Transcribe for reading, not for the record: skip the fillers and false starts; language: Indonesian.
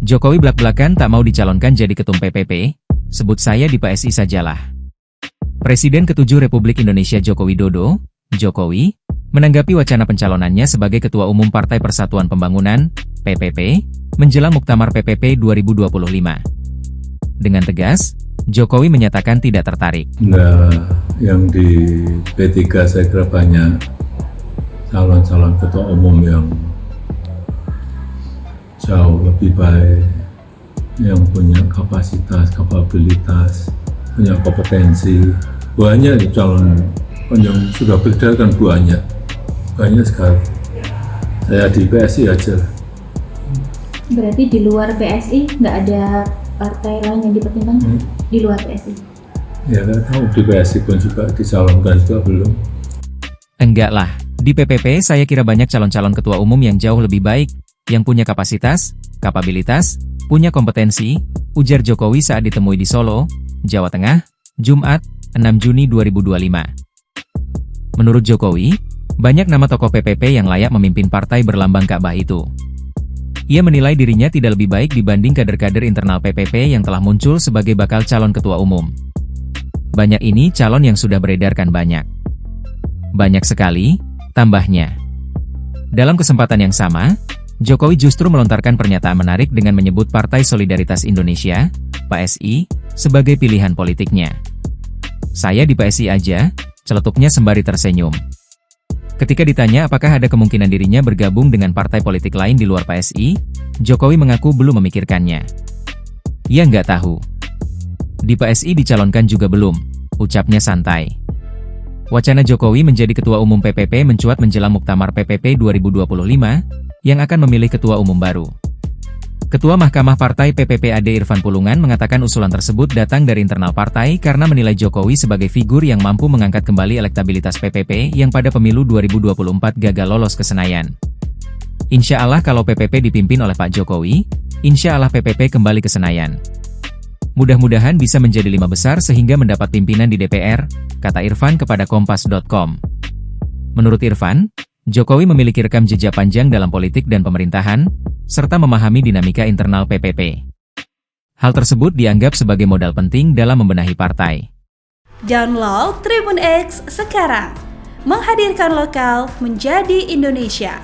Jokowi blak-blakan tak mau dicalonkan jadi ketum PPP, sebut saya di PSI sajalah. Presiden ke-7 Republik Indonesia Joko Widodo, Jokowi, menanggapi wacana pencalonannya sebagai Ketua Umum Partai Persatuan Pembangunan, PPP, menjelang Muktamar PPP 2025. Dengan tegas, Jokowi menyatakan tidak tertarik. Nah, yang di P3 saya kira banyak calon-calon ketua umum yang jauh lebih baik, yang punya kapasitas, kapabilitas, punya kompetensi. Banyak calon yang sudah beredar kan banyak sekali. Saya di PSI aja. Berarti di luar PSI nggak ada partai lain yang dipertimbangkan di luar PSI? Ya nggak tahu, di PSI pun juga dicalonkan juga belum. Enggak lah, di PPP saya kira banyak calon-calon ketua umum yang jauh lebih baik, yang punya kapasitas, kapabilitas, punya kompetensi, ujar Jokowi saat ditemui di Solo, Jawa Tengah, Jumat, 6 Juni 2025. Menurut Jokowi, banyak nama tokoh PPP yang layak memimpin partai berlambang Ka'bah itu. Ia menilai dirinya tidak lebih baik dibanding kader-kader internal PPP yang telah muncul sebagai bakal calon ketua umum. Banyak ini calon yang sudah beredarkan banyak. Banyak sekali, tambahnya. Dalam kesempatan yang sama, Jokowi justru melontarkan pernyataan menarik dengan menyebut Partai Solidaritas Indonesia, PSI, sebagai pilihan politiknya. Saya di PSI aja, celetuknya sembari tersenyum. Ketika ditanya apakah ada kemungkinan dirinya bergabung dengan partai politik lain di luar PSI, Jokowi mengaku belum memikirkannya. Ia nggak tahu. Di PSI dicalonkan juga belum, ucapnya santai. Wacana Jokowi menjadi Ketua Umum PPP mencuat menjelang Muktamar PPP 2025, yang akan memilih Ketua Umum baru. Ketua Mahkamah Partai PPP Ade Irfan Pulungan mengatakan usulan tersebut datang dari internal partai karena menilai Jokowi sebagai figur yang mampu mengangkat kembali elektabilitas PPP yang pada pemilu 2024 gagal lolos ke Senayan. Insya Allah kalau PPP dipimpin oleh Pak Jokowi, insya Allah PPP kembali ke Senayan. Mudah-mudahan bisa menjadi 5 besar sehingga mendapat pimpinan di DPR, kata Irfan kepada Kompas.com. Menurut Irfan, Jokowi memiliki rekam jejak panjang dalam politik dan pemerintahan, serta memahami dinamika internal PPP. Hal tersebut dianggap sebagai modal penting dalam membenahi partai. Download Tribun X sekarang, menghadirkan lokal menjadi Indonesia.